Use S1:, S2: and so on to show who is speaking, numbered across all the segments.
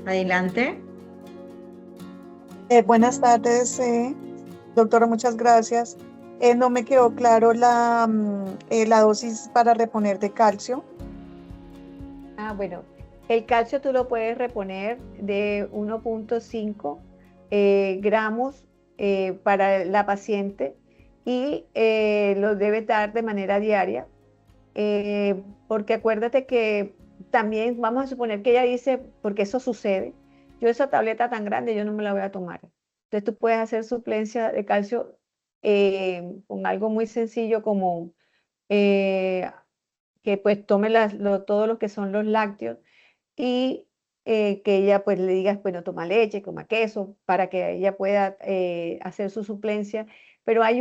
S1: Adelante.
S2: Buenas tardes, doctora, muchas gracias. No me quedó claro la dosis para reponer de calcio.
S3: Bueno, el calcio tú lo puedes reponer de 1,5 gramos para la paciente y lo debes dar de manera diaria, porque acuérdate que también vamos a suponer que ella dice, porque eso sucede, yo esa tableta tan grande yo no me la voy a tomar. Entonces tú puedes hacer suplencia de calcio con algo muy sencillo como eh, que pues tome todo lo que son los lácteos y que ella pues le digas, bueno, toma leche, toma queso, para que ella pueda hacer su suplencia. Pero hay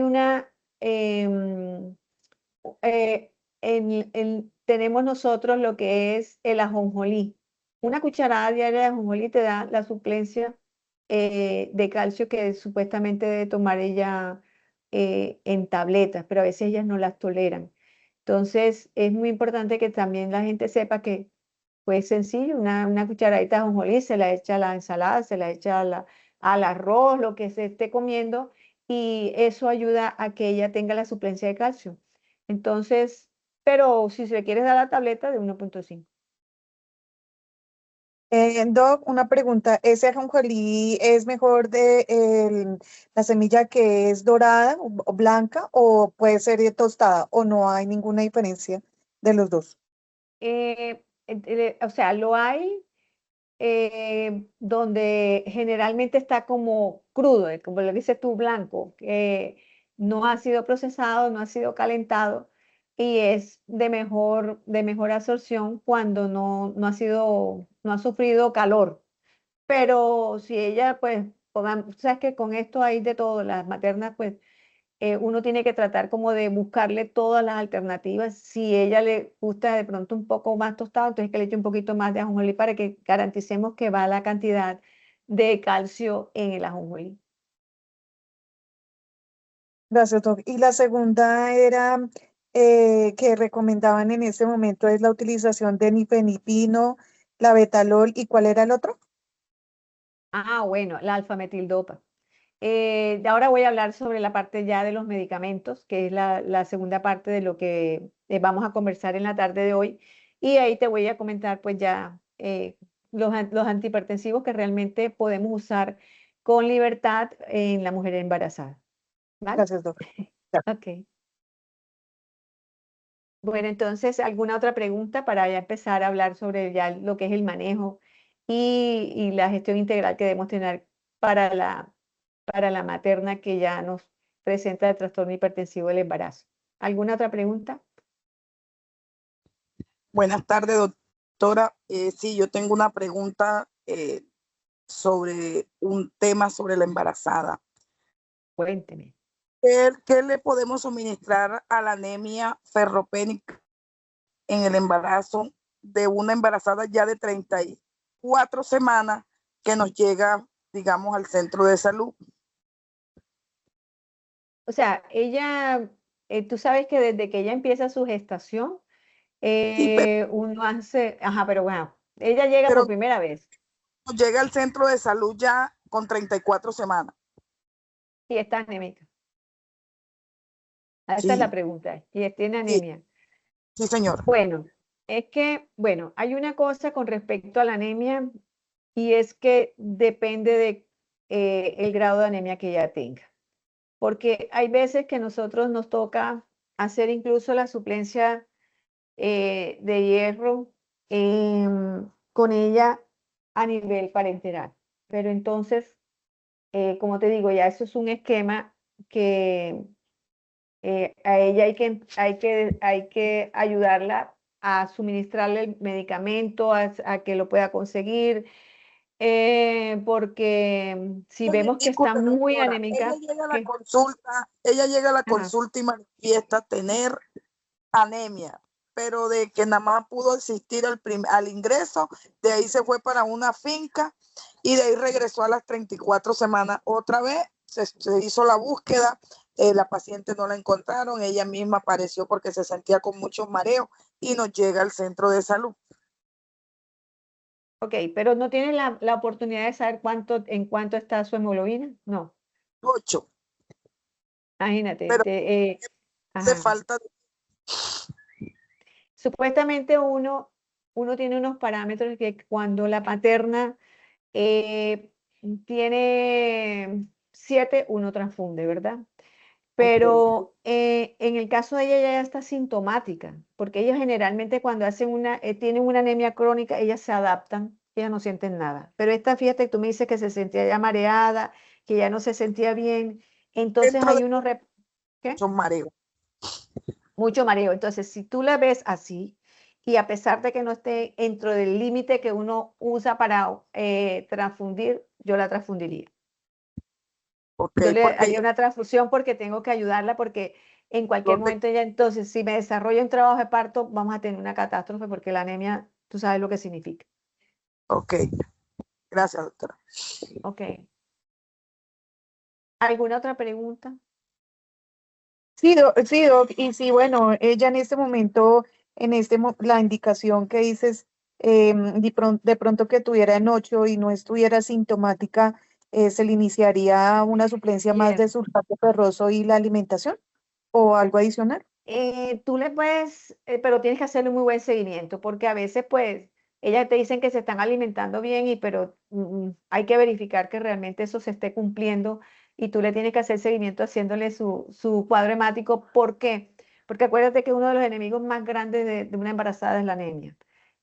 S3: em, eh, tenemos nosotros lo que es el ajonjolí. Una cucharada diaria de ajonjolí te da la suplencia de calcio que supuestamente debe tomar ella en tabletas, pero a veces ellas no las toleran. Entonces, es muy importante que también la gente sepa que, pues sencillo, una cucharadita de ajonjolí se la echa a la ensalada, se la echa al arroz, lo que se esté comiendo, y eso ayuda a que ella tenga la suplencia de calcio. Entonces, pero si se le quieres dar la tableta de 1,5.
S2: Doc, una pregunta, ¿ese ajonjolí es mejor de la semilla que es dorada o blanca o puede ser tostada o no hay ninguna diferencia de los dos?
S3: O sea, lo hay donde generalmente está como crudo, como lo dices tú, blanco, que no ha sido procesado, no ha sido calentado y es de mejor absorción cuando no ha sido, no ha sufrido calor. Pero si ella, pues, sabes que con esto hay de todo, las maternas, pues, uno tiene que tratar como de buscarle todas las alternativas. Si ella le gusta de pronto un poco más tostado, entonces que le eche un poquito más de ajonjolí para que garanticemos que va la cantidad de calcio en el ajonjolí.
S2: Gracias, Doc. Y la segunda era que recomendaban en ese momento es la utilización de nifedipino, la betalol y ¿cuál era el otro?
S3: Bueno, la alfametildopa. Ahora voy a hablar sobre la parte ya de los medicamentos, que es la segunda parte de lo que vamos a conversar en la tarde de hoy. Y ahí te voy a comentar pues ya los antihipertensivos que realmente podemos usar con libertad en la mujer embarazada. ¿Vale?
S2: Gracias, Doc.
S3: Ok. Bueno, entonces, ¿alguna otra pregunta para ya empezar a hablar sobre ya lo que es el manejo y la gestión integral que debemos tener para la materna que ya nos presenta el trastorno hipertensivo del embarazo? ¿Alguna otra pregunta?
S4: Buenas tardes, doctora. Sí, yo tengo una pregunta sobre un tema sobre la embarazada.
S3: Cuénteme.
S4: ¿Qué le podemos suministrar a la anemia ferropénica en el embarazo de una embarazada ya de 34 semanas que nos llega, digamos, al centro de salud?
S3: O sea, tú sabes que desde que ella empieza su gestación,
S4: Sí,
S3: uno hace, pero bueno, ella llega por
S4: pero
S3: primera vez
S4: nos llega al centro de salud ya con 34 semanas.
S3: y está anémica. Esa es la
S4: Sí,
S3: pregunta. ¿Y tiene
S4: sí,
S3: anemia?
S4: sí, señor.
S3: Bueno, es que, bueno, hay una cosa con respecto a la anemia y es que depende de el grado de anemia que ella tenga. Porque hay veces que nosotros nos toca hacer incluso la suplencia de hierro con ella a nivel parenteral. Pero entonces, como te digo, ya eso es un esquema que a ella hay que ayudarla a suministrarle el medicamento, a que lo pueda conseguir, porque si vemos que está
S4: Disculpe,
S3: muy
S4: doctora, ella
S3: anémica,
S4: llega a la
S3: que,
S4: consulta, ella llega a la
S3: ajá,
S4: consulta y manifiesta tener anemia, pero de que nada más pudo asistir al ingreso, de ahí se fue para una finca y de ahí regresó a las 34 semanas. Otra vez se hizo la búsqueda, la paciente no la encontraron, ella misma apareció porque se sentía con muchos mareos y nos llega al centro de salud.
S3: Ok, pero no tiene la oportunidad de saber en cuánto está su hemoglobina. No,
S4: 8,
S3: imagínate.
S4: pero hace
S3: Ajá.
S4: falta.
S3: Supuestamente uno tiene unos parámetros que cuando la paterna eh, tiene 7, uno transfunde, ¿verdad?
S4: Ok,
S3: Pero en el caso de ella, ella ya está sintomática, porque ellos generalmente cuando tienen una anemia crónica, ellas se adaptan, ellas no sienten nada. Pero esta, fíjate, tú me dices que se sentía ya mareada, que ya no se sentía bien, entonces
S4: dentro de
S3: hay ¿qué?
S4: son mareos.
S3: Mucho mareo. Entonces, si tú la ves así, y a pesar de que no esté dentro del límite que uno usa para transfundir, yo la transfundiría.
S4: Ok,
S3: Yo le
S4: porque
S3: haría una transfusión porque tengo que ayudarla, porque en cualquier
S4: ¿dónde?
S3: momento ella, entonces, si me desarrolla un trabajo de parto, vamos a tener una catástrofe porque la anemia, tú sabes lo que significa.
S4: Ok, gracias, doctora.
S3: Ok. ¿Alguna otra pregunta?
S2: Sí, sí, Doc, y sí, bueno, ella en este momento, la indicación que dices, de pronto que tuviera en 8 y no estuviera sintomática, ¿se le iniciaría una suplencia más de
S3: Hierro.
S2: sulfato ferroso y la alimentación o algo adicional?
S3: Tú le puedes, pero tienes que hacerle un muy buen seguimiento, porque a veces, pues, ellas te dicen que se están alimentando bien, pero hay que verificar que realmente eso se esté cumpliendo y tú le tienes que hacer seguimiento haciéndole su cuadro hemático. ¿Por qué? Porque acuérdate que uno de los enemigos más grandes de una embarazada es la anemia.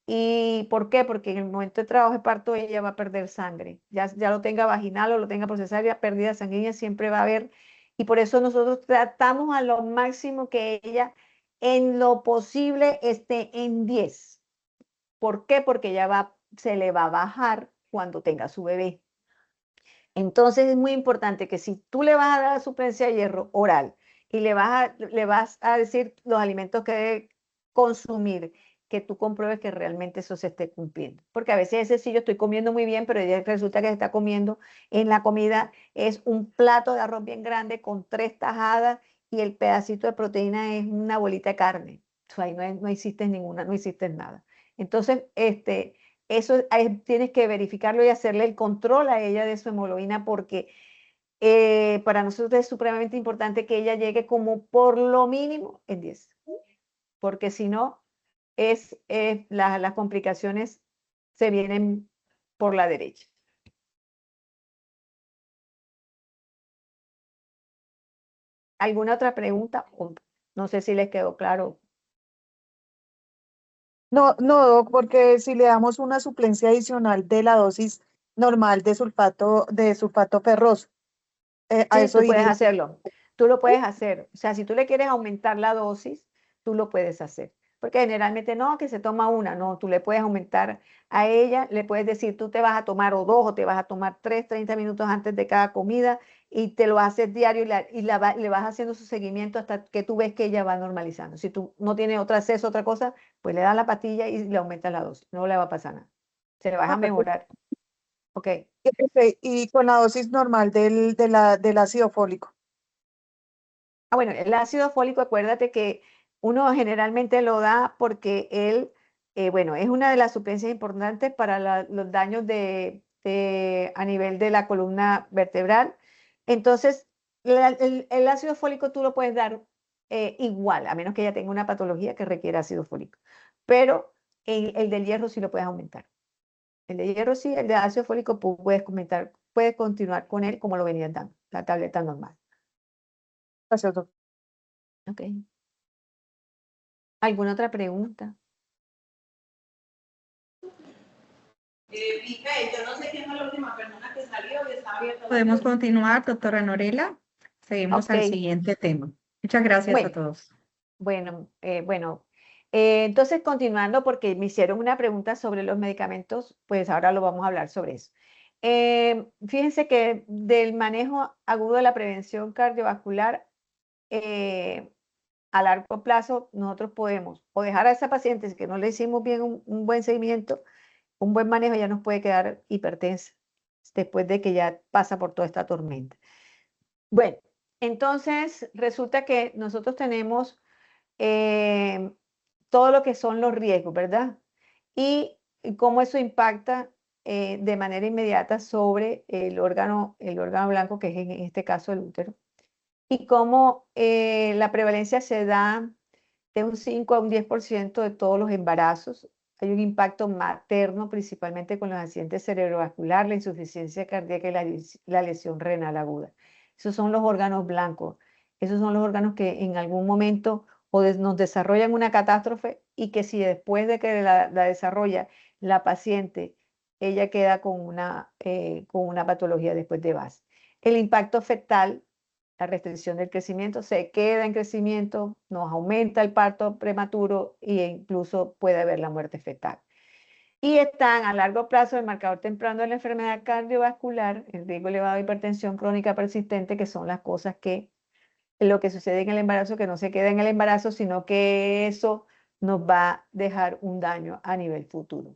S3: ¿Y por qué? Porque en el momento de trabajo de parto ella va a perder sangre. Ya lo tenga vaginal o lo tenga por cesárea, pérdida sanguínea siempre va a haber, y por eso nosotros tratamos a lo máximo que ella en lo posible esté en 10. ¿Por qué? Porque se le va a bajar cuando tenga su bebé. Entonces es muy importante que si tú le vas a dar suplencia de hierro oral y le vas a decir los alimentos que debe consumir, que tú compruebes que realmente eso se esté cumpliendo. Porque a veces ese sí, yo estoy comiendo muy bien, pero ella resulta que se está comiendo en la comida, es un plato de arroz bien grande con 3 tajadas y el pedacito de proteína es una bolita de carne. O sea, ahí no existe ninguna, no existe nada. Entonces, eso tienes que verificarlo y hacerle el control a ella de su hemoglobina, porque para nosotros es supremamente importante que ella llegue como por lo mínimo en 10, porque si no, las complicaciones se vienen por la derecha. ¿Alguna otra pregunta? No sé si les quedó claro.
S2: No, no, Doc, porque si le damos una suplencia adicional de la dosis normal de sulfato ferroso, a
S3: Sí,
S2: eso
S3: tú puedes
S2: diría.
S3: hacerlo. Tú lo puedes hacer. O sea, si tú le quieres aumentar la dosis, tú lo puedes hacer. Porque generalmente no, que se toma una, no, tú le puedes aumentar a ella, le puedes decir, tú te vas a tomar o 2 o te vas a tomar 3, 30 minutos antes de cada comida y te lo haces diario le vas haciendo su seguimiento hasta que tú ves que ella va normalizando. Si tú no tienes otro acceso a otra cosa, pues le das la pastilla y le aumentas la dosis. No le va a pasar nada. Se le va
S2: Ah,
S3: a
S2: perfecto.
S3: mejorar. Ok.
S2: Y con la dosis normal del ácido fólico.
S3: Bueno, el ácido fólico, acuérdate que uno generalmente lo da porque bueno, es una de las suplencias importantes para los daños a nivel de la columna vertebral. Entonces, el ácido fólico tú lo puedes dar igual, a menos que ella tenga una patología que requiera ácido fólico. Pero el del hierro sí lo puedes aumentar. El de hierro sí, el de ácido fólico puedes continuar con él como lo venías dando, la tableta normal.
S2: Gracias, doctor.
S3: Ok. ¿Alguna otra pregunta?
S1: Micael, yo no sé quién fue la última persona que salió y estaba abierta.
S5: Podemos continuar, doctora Norela. Seguimos
S3: Ok,
S5: al siguiente tema. Muchas gracias a
S3: bueno,
S5: todos.
S3: bueno. Entonces, continuando, porque me hicieron una pregunta sobre los medicamentos, pues ahora lo vamos a hablar sobre eso. Fíjense que del manejo agudo de la prevención cardiovascular, eh, a largo plazo, nosotros podemos o dejar a esa paciente que no le hicimos bien un buen seguimiento, un buen manejo, ya nos puede quedar hipertensa después de que ya pasa por toda esta tormenta. Bueno, entonces resulta que nosotros tenemos eh, todo lo que son los riesgos, ¿verdad? Y cómo eso impacta de manera inmediata sobre el órgano blanco, que es en este caso el útero, y cómo la prevalencia se da de un 5 a un 10% de todos los embarazos. Hay un impacto materno, principalmente con los accidentes cerebrovasculares, la insuficiencia cardíaca y la lesión renal aguda. Esos son los órganos blancos. Esos son los órganos que en algún momento nos desarrollan una catástrofe y que si después de que la desarrolla la paciente, ella queda con una patología después de base. El impacto fetal, la restricción del crecimiento, se queda en crecimiento, nos aumenta el parto prematuro e incluso puede haber la muerte fetal. Y están a largo plazo el marcador temprano de la enfermedad cardiovascular, el riesgo elevado de hipertensión crónica persistente, que son las cosas que lo que sucede en el embarazo, que no se queda en el embarazo, sino que eso nos va a dejar un daño a nivel futuro.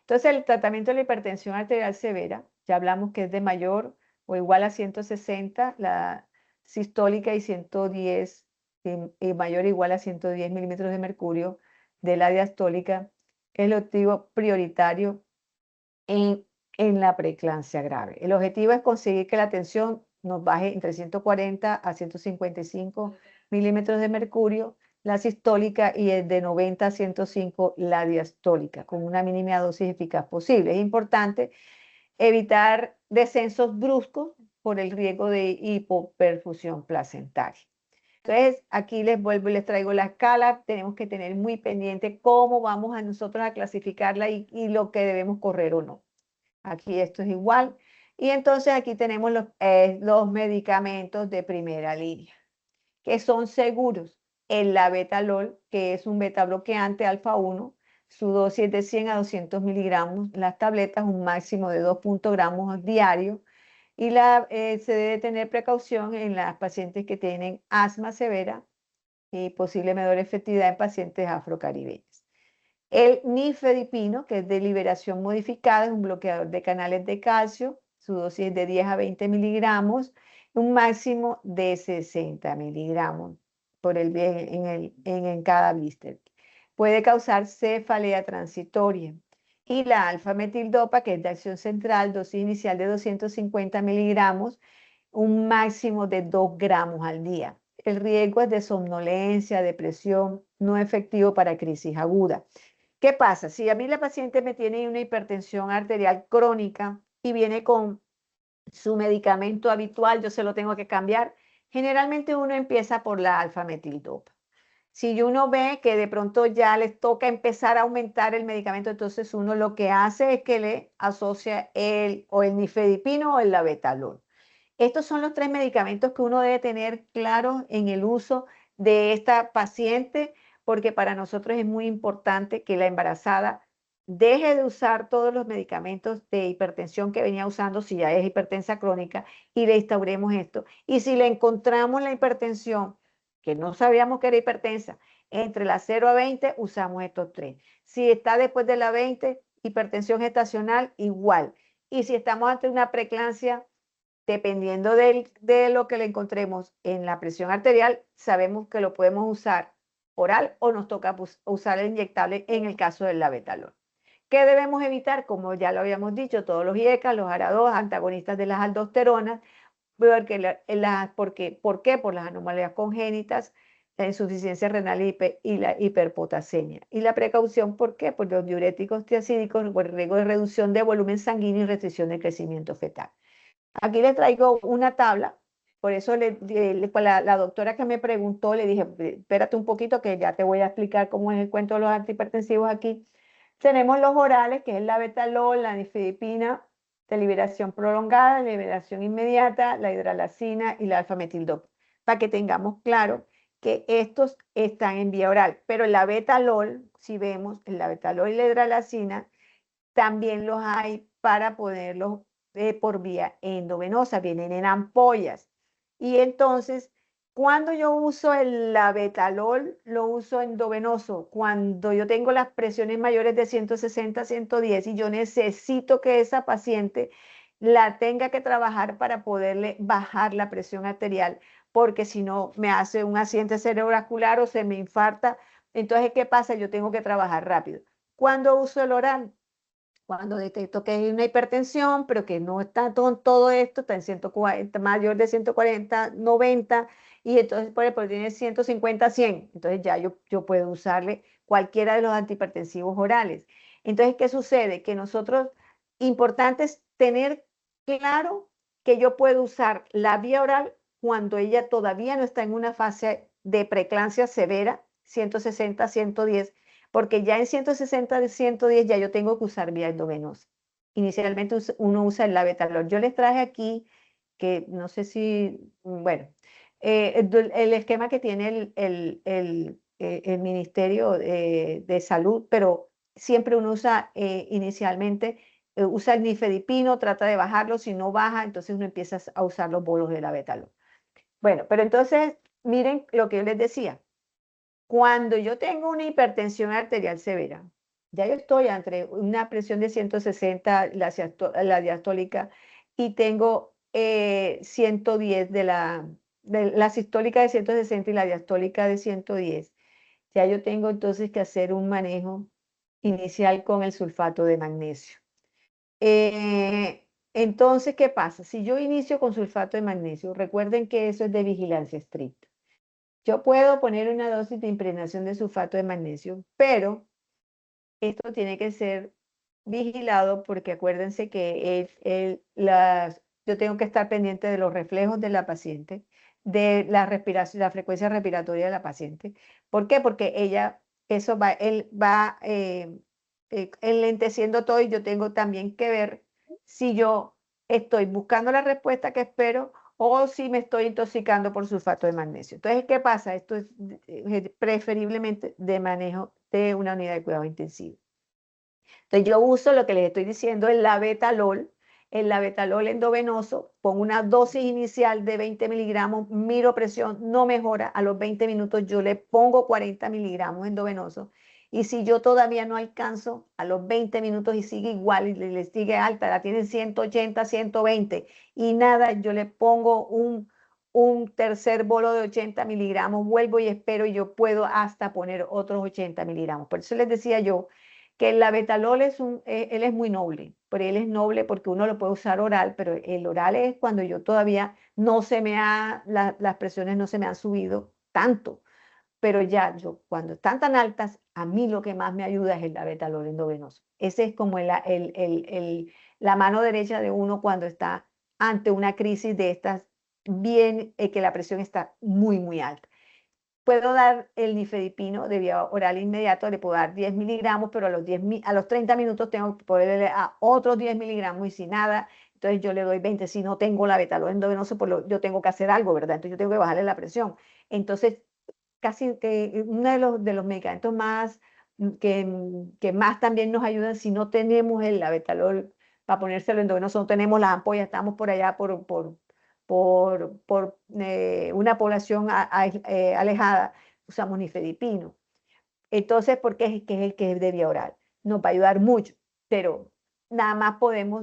S3: Entonces, el tratamiento de la hipertensión arterial severa, ya hablamos que es de mayor o igual a 160, la sistólica, y 110, y mayor o igual a 110 milímetros de mercurio de la diastólica, es el objetivo prioritario en la preeclampsia grave. El objetivo es conseguir que la tensión nos baje entre 140 a 155 milímetros de mercurio, la sistólica, y es de 90 a 105 la diastólica, con una mínima dosis eficaz posible. Es importante evitar descensos bruscos por el riesgo de hipoperfusión placentaria. Entonces, aquí les vuelvo y les traigo la escala. Tenemos que tener muy pendiente cómo vamos a nosotros a clasificarla y lo que debemos correr o no. Aquí esto es igual. Y entonces aquí tenemos los medicamentos de primera línea, que son seguros. El labetalol, que es un beta bloqueante alfa 1, su dosis es de 100 a 200 miligramos, las tabletas un máximo de 2 gramos diarios, y se debe tener precaución en las pacientes que tienen asma severa y posible menor efectividad en pacientes afrocaribeños. El nifedipino, que es de liberación modificada, es un bloqueador de canales de calcio, su dosis es de 10 a 20 miligramos, un máximo de 60 miligramos en cada blister. Puede causar cefalea transitoria. Y la alfa-metildopa, que es de acción central, dosis inicial de 250 miligramos, un máximo de 2 gramos al día. El riesgo es de somnolencia, depresión, no efectivo para crisis aguda. ¿Qué pasa? Si a mí la paciente me tiene una hipertensión arterial crónica y viene con su medicamento habitual, yo se lo tengo que cambiar. Generalmente uno empieza por la alfa-metildopa. Si uno ve que de pronto ya les toca empezar a aumentar el medicamento, entonces uno lo que hace es que le asocia el nifedipino o el labetalol. Estos son los 3 medicamentos que uno debe tener claro en el uso de esta paciente, porque para nosotros es muy importante que la embarazada deje de usar todos los medicamentos de hipertensión que venía usando si ya es hipertensa crónica, y le instauremos esto. Y si le encontramos la hipertensión, que no sabíamos que era hipertensa, entre la 0 a 20, usamos estos 3. Si está después de la 20, hipertensión gestacional, igual. Y si estamos ante una preeclampsia, dependiendo de lo que le encontremos en la presión arterial, sabemos que lo podemos usar oral o nos toca usar el inyectable en el caso del labetalol. ¿Qué debemos evitar? Como ya lo habíamos dicho, todos los IECA, los ARA2, antagonistas de las aldosteronas. ¿Por qué? Por las anomalías congénitas, la insuficiencia renal y la hiperpotasemia. Y la precaución, ¿por qué? Por los diuréticos tiacídicos, por el riesgo de reducción de volumen sanguíneo y restricción del crecimiento fetal. Aquí les traigo una tabla, por eso la doctora que me preguntó, le dije, espérate un poquito que ya te voy a explicar cómo es el cuento de los antihipertensivos aquí. Tenemos los orales, que es la betalol, la nifedipina, de liberación prolongada, liberación inmediata, la hidralazina y la alfa-metildopa, para que tengamos claro que estos están en vía oral. Pero el labetalol, si vemos, el labetalol y la hidralazina, también los hay para ponerlos por vía endovenosa, vienen en ampollas. Y entonces, cuando yo uso el labetalol, lo uso endovenoso. Cuando yo tengo las presiones mayores de 160 a 110 y yo necesito que esa paciente la tenga que trabajar para poderle bajar la presión arterial, porque si no me hace un accidente cerebrovascular o se me infarta. Entonces, ¿qué pasa? Yo tengo que trabajar rápido. Cuando uso el oral, Cuando detecto que hay una hipertensión, pero que no está todo esto, está en 140, mayor de 140, 90, y entonces por ejemplo tiene 150, 100, entonces ya yo puedo usarle cualquiera de los antihipertensivos orales. Entonces, ¿qué sucede? Que nosotros, importante es tener claro que yo puedo usar la vía oral cuando ella todavía no está en una fase de preeclampsia severa, 160, 110, porque ya en 160 de 110 ya yo tengo que usar vía endovenosa. Inicialmente uno usa el labetalol. Yo les traje aquí, que no sé si, bueno, el esquema que tiene el Ministerio de Salud, pero siempre uno usa inicialmente, usa el nifedipino, trata de bajarlo, si no baja, entonces uno empieza a usar los bolos de labetalol. Bueno, pero entonces, miren lo que yo les decía. Cuando yo tengo una hipertensión arterial severa, ya yo estoy entre una presión de 160, la diastólica, y tengo 110 de la sistólica de 160 y la diastólica de 110. Ya yo tengo entonces que hacer un manejo inicial con el sulfato de magnesio. Entonces, ¿qué pasa? Si yo inicio con sulfato de magnesio, recuerden que eso es de vigilancia estricta. Yo puedo poner una dosis de impregnación de sulfato de magnesio, pero esto tiene que ser vigilado porque acuérdense que yo tengo que estar pendiente de los reflejos de la paciente, de la respiración, la frecuencia respiratoria de la paciente. ¿Por qué? Porque él va enlenteciendo todo y yo tengo también que ver si yo estoy buscando la respuesta que espero o si me estoy intoxicando por sulfato de magnesio. Entonces, ¿qué pasa? Esto es preferiblemente de manejo de una unidad de cuidado intensivo. Entonces, yo uso lo que les estoy diciendo, el labetalol endovenoso, pongo una dosis inicial de 20 miligramos, miro presión, no mejora, a los 20 minutos yo le pongo 40 miligramos endovenoso. Y si yo todavía no alcanzo a los 20 minutos y sigue igual y le sigue alta, la tienen 180, 120 y nada, yo le pongo un tercer bolo de 80 miligramos, vuelvo y espero y yo puedo hasta poner otros 80 miligramos. Por eso les decía yo que el labetalol él es muy noble, pero él es noble porque uno lo puede usar oral, pero el oral es cuando yo todavía las presiones no se me han subido tanto, pero ya yo, cuando están tan altas, a mí lo que más me ayuda es el labetalol endovenoso. Ese es como la mano derecha de uno cuando está ante una crisis de estas, bien, que la presión está muy, muy alta. Puedo dar el nifedipino de vía oral inmediato, le puedo dar 10 miligramos, pero a los 30 minutos tengo que poderle a otros 10 miligramos y si nada, entonces yo le doy 20. Si no tengo la betalol endovenoso, pues yo tengo que hacer algo, ¿verdad? Entonces yo tengo que bajarle la presión. Entonces, casi que uno de los medicamentos más que más también nos ayudan si no tenemos el labetalol para ponérselo endovenoso, no tenemos las ampollas, estamos por allá por una población alejada, usamos nifedipino. Entonces, ¿por qué es que es el que es de vía oral? Nos va a ayudar mucho, pero nada más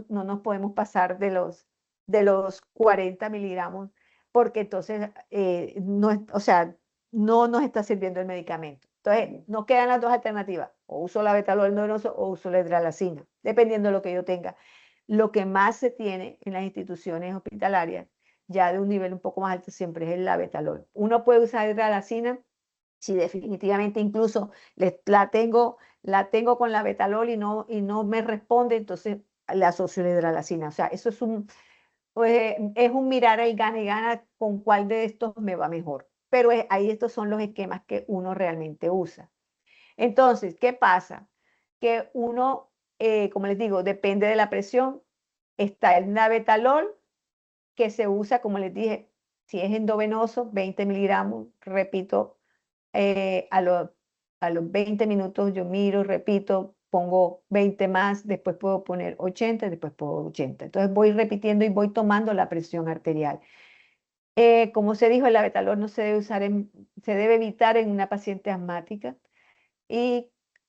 S3: no nos podemos pasar de los 40 miligramos, porque entonces o sea, no nos está sirviendo el medicamento. Entonces, nos quedan las dos alternativas, o uso la betalol endovenoso o uso la hidralazina, dependiendo de lo que yo tenga. Lo que más se tiene en las instituciones hospitalarias, ya de un nivel un poco más alto, siempre es el labetalol. Uno puede usar hidralazina si definitivamente incluso la tengo con la betalol y no me responde, entonces le asocio la hidralazina. O sea, eso es un mirar el gana y gana con cuál de estos me va mejor. Pero ahí estos son los esquemas que uno realmente usa. Entonces, ¿qué pasa? Que uno, como les digo, depende de la presión. Está el nabetalol, que se usa, como les dije, si es endovenoso, 20 miligramos, repito, a los 20 minutos yo miro, repito, pongo 20 más, después puedo poner 80, después pongo 80. Entonces voy repitiendo y voy tomando la presión arterial. Como se dijo, el labetalol no se debe usar se debe evitar en una paciente asmática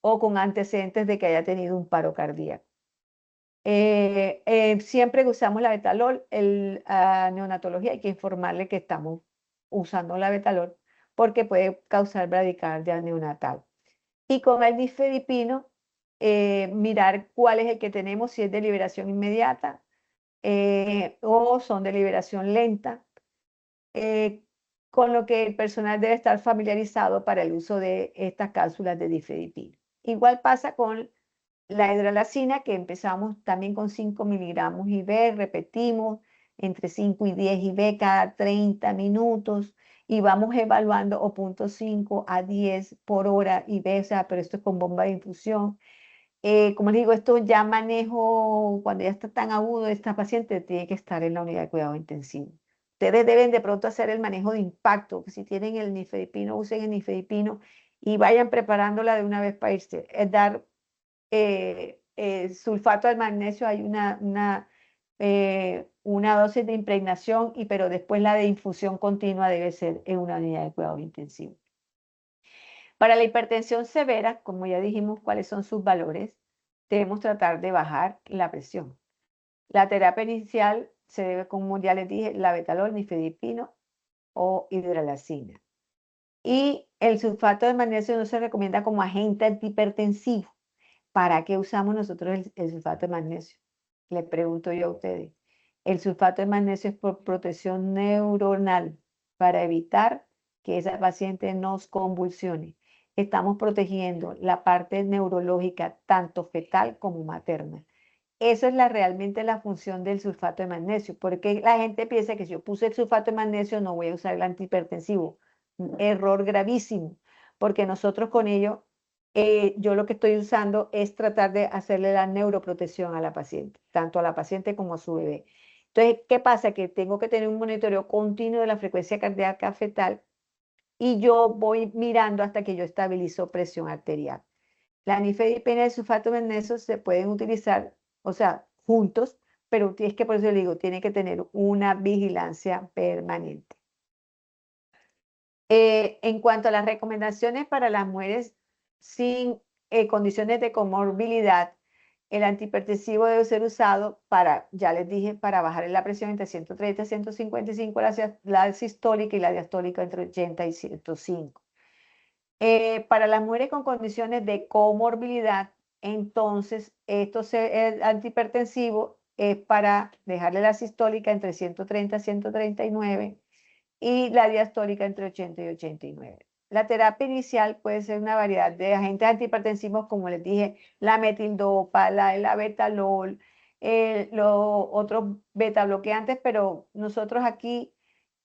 S3: o con antecedentes de que haya tenido un paro cardíaco. Siempre que usamos la betalol, neonatología hay que informarle que estamos usando la betalol porque puede causar bradicardia neonatal. Y con el nifedipino mirar cuál es el que tenemos, si es de liberación inmediata o son de liberación lenta, con lo que el personal debe estar familiarizado para el uso de estas cápsulas de difedipina. Igual pasa con la hidralacina, que empezamos también con 5 miligramos IV, repetimos entre 5 y 10 IV cada 30 minutos y vamos evaluando o 0.5 a 10 por hora IV, o sea, pero esto es con bomba de infusión. Como les digo, esto ya manejo, cuando ya está tan agudo esta paciente, tiene que estar en la unidad de cuidado intensivo. Ustedes deben de pronto hacer el manejo de impacto, que si tienen el nifedipino, usen el nifedipino y vayan preparándola de una vez para irse. Es dar sulfato de magnesio, hay una dosis de impregnación, pero después la de infusión continua debe ser en una unidad de cuidado intensivo. Para la hipertensión severa, como ya dijimos cuáles son sus valores, debemos tratar de bajar la presión. La terapia inicial se debe, como ya les dije, la betalol, nifedipino o hidralacina. Y el sulfato de magnesio no se recomienda como agente antihipertensivo. ¿Para qué usamos nosotros el sulfato de magnesio? Le pregunto yo a ustedes. El sulfato de magnesio es por protección neuronal, para evitar que esa paciente nos convulsione. Estamos protegiendo la parte neurológica, tanto fetal como materna. Eso es realmente la función del sulfato de magnesio, porque la gente piensa que si yo puse el sulfato de magnesio no voy a usar el antihipertensivo. Error gravísimo, porque nosotros con ello, yo lo que estoy usando es tratar de hacerle la neuroprotección a la paciente, tanto a la paciente como a su bebé. Entonces, ¿qué pasa? Que tengo que tener un monitoreo continuo de la frecuencia cardíaca fetal y yo voy mirando hasta que yo estabilizo presión arterial. La nifedipina y el sulfato de magnesio se pueden utilizar, o sea, juntos, pero es que por eso le digo, tiene que tener una vigilancia permanente. En cuanto a las recomendaciones para las mujeres sin condiciones de comorbilidad, el antihipertensivo debe ser usado para, ya les dije, para bajar la presión entre 130 y 155, la sistólica y la diastólica entre 80 y 105. Para las mujeres con condiciones de comorbilidad, entonces el antihipertensivo es para dejarle la sistólica entre 130 y 139 y la diastólica entre 80 y 89. La terapia inicial puede ser una variedad de agentes antihipertensivos, como les dije, la metildopa, la betalol, los otros beta bloqueantes, pero nosotros aquí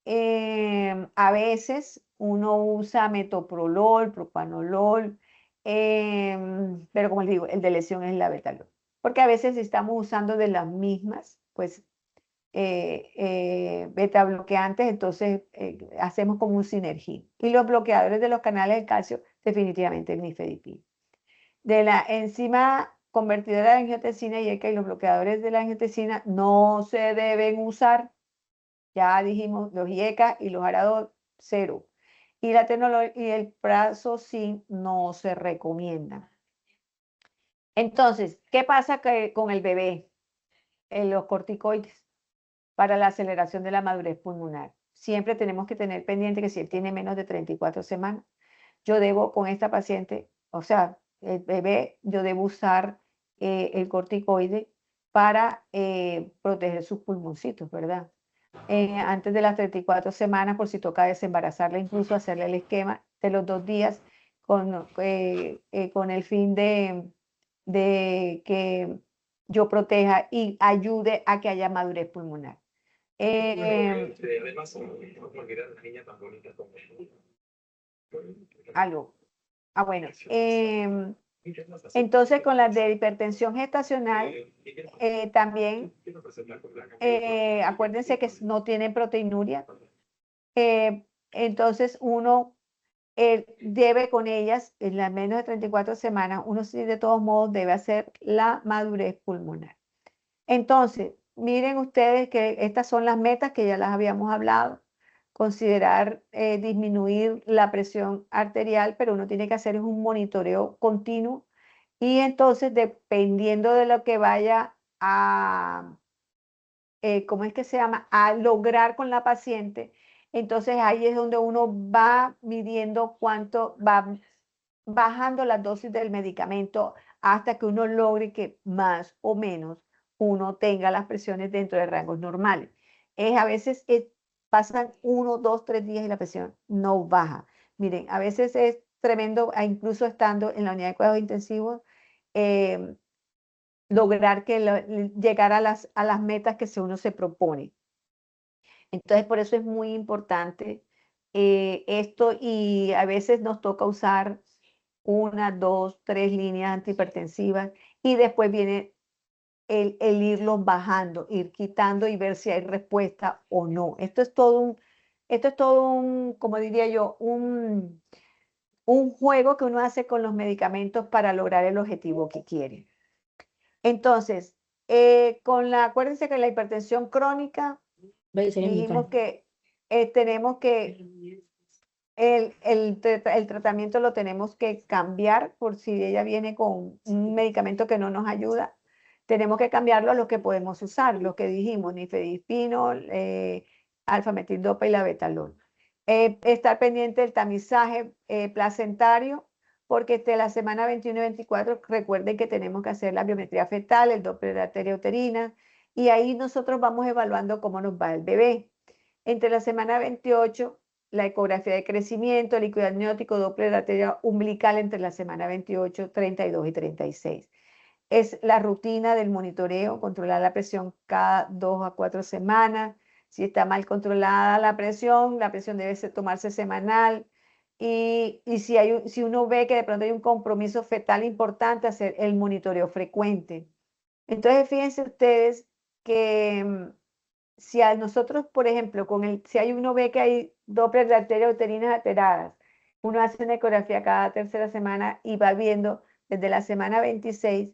S3: a veces uno usa metoprolol, propanolol, pero como les digo, el de lesión es la betalol. Porque a veces estamos usando de las mismas, pues beta bloqueantes, entonces hacemos como un sinergia. Y los bloqueadores de los canales del calcio, definitivamente el nifedipina. De la enzima convertidora de angiotensina y ECA y los bloqueadores de la angiotensina no se deben usar. Ya dijimos, los IECA y los ARA2, cero. Y la atenolol y el prazosin no se recomiendan. Entonces, ¿qué pasa con el bebé? Los corticoides para la aceleración de la madurez pulmonar. Siempre tenemos que tener pendiente que si él tiene menos de 34 semanas, yo debo con esta paciente, o sea, el bebé, yo debo usar el corticoide para proteger sus pulmoncitos, ¿verdad? Antes de las 34 semanas, por si toca desembarazarla, incluso hacerle el esquema de los 2 días con el fin de que yo proteja y ayude a que haya madurez pulmonar. Algo. Bueno. Entonces, con las de hipertensión gestacional, también acuérdense que no tienen proteinuria. Entonces, uno debe con ellas, en las menos de 34 semanas, uno sí de todos modos debe hacer la madurez pulmonar. Entonces, miren ustedes que estas son las metas que ya las habíamos hablado. Considerar disminuir la presión arterial, pero uno tiene que hacer un monitoreo continuo y entonces dependiendo de lo que vaya a, ¿cómo es que se llama? A lograr con la paciente, entonces ahí es donde uno va midiendo cuánto va bajando la dosis del medicamento hasta que uno logre que más o menos uno tenga las presiones dentro de rangos normales. A veces pasan 1, 2, 3 días y la presión no baja. Miren, a veces es tremendo, incluso estando en la unidad de cuidados intensivos, eh, lograr llegar a las metas que uno se propone. Entonces, por eso es muy importante esto, y a veces nos toca usar 1, 2, 3 líneas antihipertensivas y después viene el irlos bajando, ir quitando y ver si hay respuesta o no. Esto es todo un, como diría yo, un juego que uno hace con los medicamentos para lograr el objetivo que quiere. Entonces, acuérdense que la hipertensión crónica, dijimos que tenemos que el tratamiento lo tenemos que cambiar por si ella viene con un medicamento que no nos ayuda. Tenemos que cambiarlo a lo que podemos usar, lo que dijimos, nifedipino, alfametildopa y la betalol. Estar pendiente del tamizaje placentario, porque desde la semana 21 y 24, recuerden que tenemos que hacer la biometría fetal, el Doppler de arteria uterina, y ahí nosotros vamos evaluando cómo nos va el bebé. Entre la semana 28, la ecografía de crecimiento, el líquido amniótico, Doppler de arteria umbilical entre la semana 28, 32 y 36. Es la rutina del monitoreo, controlar la presión cada 2 a 4 semanas. Si está mal controlada la presión debe tomarse semanal. Y si uno ve que de pronto hay un compromiso fetal importante, hacer el monitoreo frecuente. Entonces, fíjense ustedes que si a nosotros, por ejemplo, si uno ve que hay Doppler de arterias uterinas alteradas, uno hace una ecografía cada tercera semana y va viendo desde la semana 26.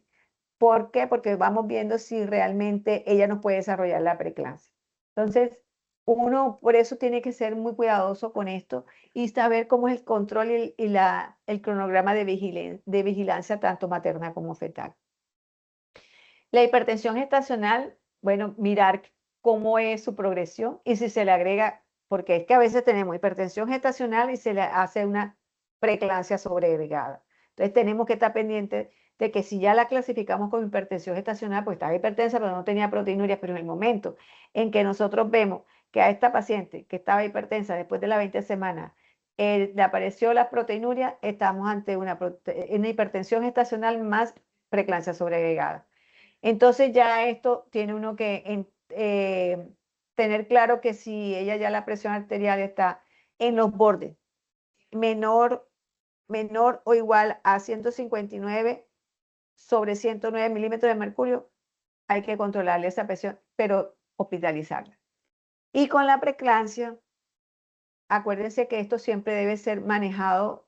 S3: ¿Por qué? Porque vamos viendo si realmente ella nos puede desarrollar la preeclampsia. Entonces, uno por eso tiene que ser muy cuidadoso con esto y saber cómo es el control y el cronograma de vigilancia tanto materna como fetal. La hipertensión gestacional, bueno, mirar cómo es su progresión y si se le agrega, porque es que a veces tenemos hipertensión gestacional y se le hace una preeclampsia sobreagregada. Entonces tenemos que estar pendientes de que si ya la clasificamos como hipertensión gestacional, pues estaba hipertensa, pero no tenía proteinuria, pero en el momento en que nosotros vemos que a esta paciente que estaba hipertensa después de las 20 semanas, le apareció la proteinuria, estamos ante una hipertensión gestacional más preeclampsia sobreagregada. Entonces ya esto tiene uno que tener claro que si ella ya la presión arterial está en los bordes, menor o igual a 159/109 milímetros de mercurio, hay que controlarle esa presión, pero hospitalizarla. Y con la preeclampsia, acuérdense que esto siempre debe ser manejado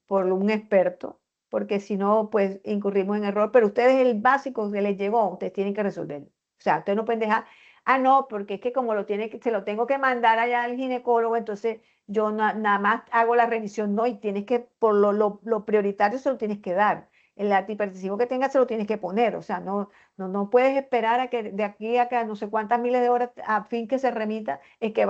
S3: por un experto, porque si no, pues incurrimos en error. Pero ustedes, el básico que les llegó, ustedes tienen que resolverlo. O sea, ustedes no pueden dejar, no, porque es que como se lo tengo que mandar allá al ginecólogo, entonces yo nada más hago la revisión. No, y tienes que, por lo prioritario se lo tienes que dar. El antihipertensivo que tengas se lo tienes que poner. O sea, no puedes esperar a que de aquí a no sé cuántas miles de horas a fin que se remita, es que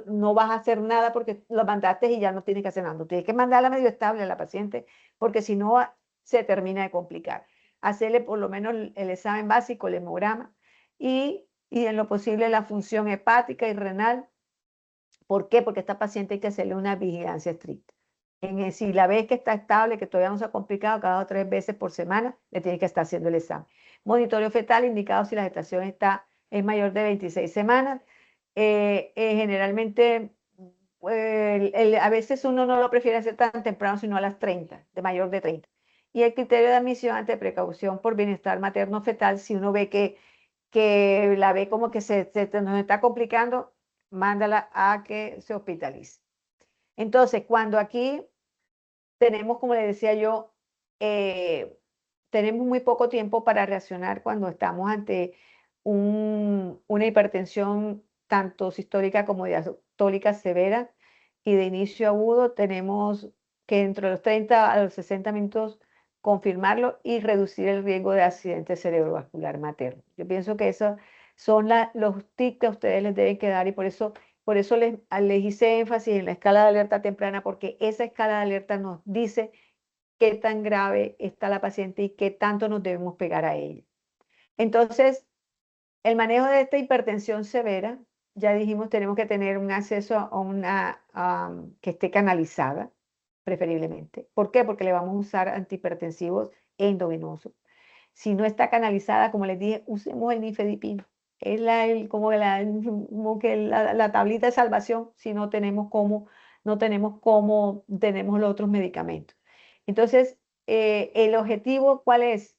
S3: no vas a hacer nada porque lo mandaste y ya no tienes que hacer nada. Tienes que mandarla medio estable a la paciente, porque si no se termina de complicar. Hacerle por lo menos el examen básico, el hemograma, y en lo posible la función hepática y renal. ¿Por qué? Porque a esta paciente hay que hacerle una vigilancia estricta. Si la ves que está estable, que todavía no se ha complicado, cada 2 o 3 veces por semana, le tienes que estar haciendo el examen. Monitoreo fetal indicado si la gestación es mayor de 26 semanas. Generalmente, a veces uno no lo prefiere hacer tan temprano, sino a las 30, de mayor de 30. Y el criterio de admisión ante precaución por bienestar materno-fetal, si uno ve que la ve como que nos está complicando, mándala a que se hospitalice. Entonces, cuando aquí tenemos, como le decía yo, tenemos muy poco tiempo para reaccionar cuando estamos ante una hipertensión tanto sistólica como diastólica severa y de inicio agudo, tenemos que dentro de los 30 a los 60 minutos confirmarlo y reducir el riesgo de accidente cerebrovascular materno. Yo pienso que esos son los tips que ustedes les deben quedar, y por eso Por eso les hice énfasis en la escala de alerta temprana, porque esa escala de alerta nos dice qué tan grave está la paciente y qué tanto nos debemos pegar a ella. Entonces, el manejo de esta hipertensión severa, ya dijimos, tenemos que tener un acceso a una que esté canalizada, preferiblemente. ¿Por qué? Porque le vamos a usar antihipertensivos endovenosos. Si no está canalizada, como les dije, usemos el nifedipino. Es como que la tablita de salvación si no tenemos cómo, tenemos los otros medicamentos. Entonces, el objetivo, ¿cuál es?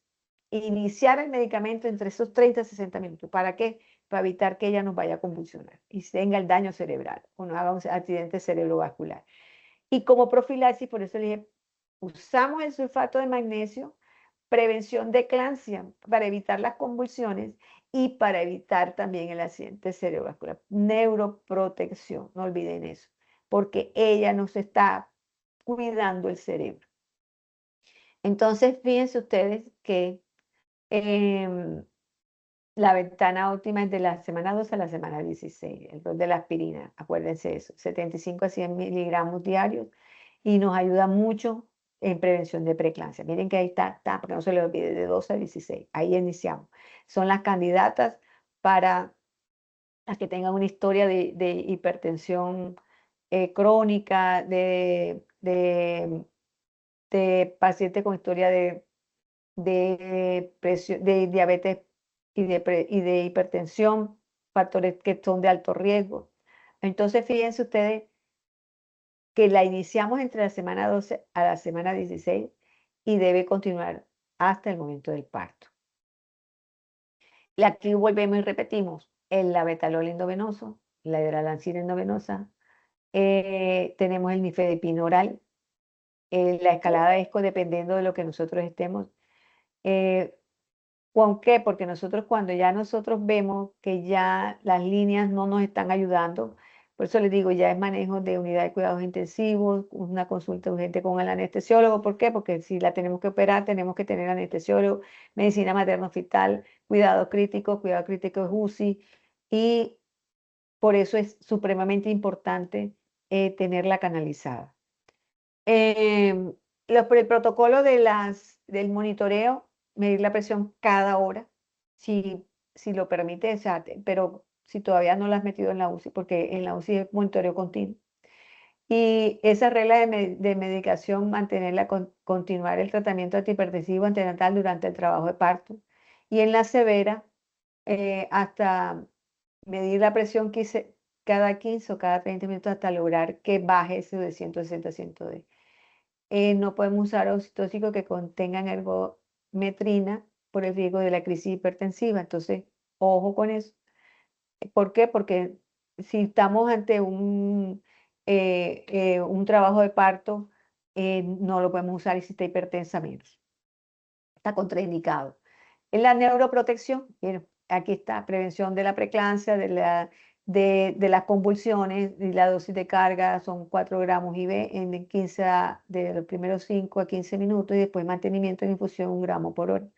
S3: Iniciar el medicamento entre esos 30 a 60 minutos. ¿Para qué? Para evitar que ella nos vaya a convulsionar y tenga el daño cerebral o nos haga un accidente cerebrovascular. Y como profilaxis, por eso le dije, usamos el sulfato de magnesio, prevención de eclampsia para evitar las convulsiones y para evitar también el accidente cerebrovascular. Neuroprotección, no olviden eso, porque ella nos está cuidando el cerebro. Entonces, fíjense ustedes que la ventana óptima es de la semana 12 a la semana 16, el rol de la aspirina, acuérdense de eso, 75 a 100 miligramos diarios y nos ayuda mucho en prevención de preeclampsia. Miren que ahí está, porque no se le olvide, de 12 a 16, ahí iniciamos. Son las candidatas para las que tengan una historia de hipertensión crónica, de pacientes con historia de diabetes y de hipertensión, factores que son de alto riesgo. Entonces, fíjense ustedes que la iniciamos entre la semana 12 a la semana 16 y debe continuar hasta el momento del parto. Aquí volvemos y repetimos, el labetalol endovenoso, la hidralancina endovenosa, tenemos el nifedipino oral, la escalada de ESCO dependiendo de lo que nosotros estemos. ¿Por qué? Porque cuando ya nosotros vemos que ya las líneas no nos están ayudando, por eso les digo, ya es manejo de unidad de cuidados intensivos, una consulta urgente con el anestesiólogo. ¿Por qué? Porque si la tenemos que operar, tenemos que tener anestesiólogo, medicina materno-fetal, cuidado crítico es UCI, y por eso es supremamente importante tenerla canalizada. El protocolo del monitoreo, medir la presión cada hora, si lo permite, pero si todavía no la has metido en la UCI, porque en la UCI es monitoreo continuo. Y esa regla de medicación, continuar el tratamiento antihipertensivo antenatal durante el trabajo de parto. Y en la severa, hasta medir la presión cada 15 o cada 30 minutos hasta lograr que baje ese de 160 a 110. No podemos usar oxitóxicos que contengan ergometrina por el riesgo de la crisis hipertensiva. Entonces, ojo con eso. ¿Por qué? Porque si estamos ante un trabajo de parto, no lo podemos usar y si está hipertensa menos. Está contraindicado. En la neuroprotección, bien, aquí está, prevención de la preeclampsia, de las convulsiones, y la dosis de carga son 4 gramos IV de los primeros 5 a 15 minutos y después mantenimiento en infusión 1 gramo por hora.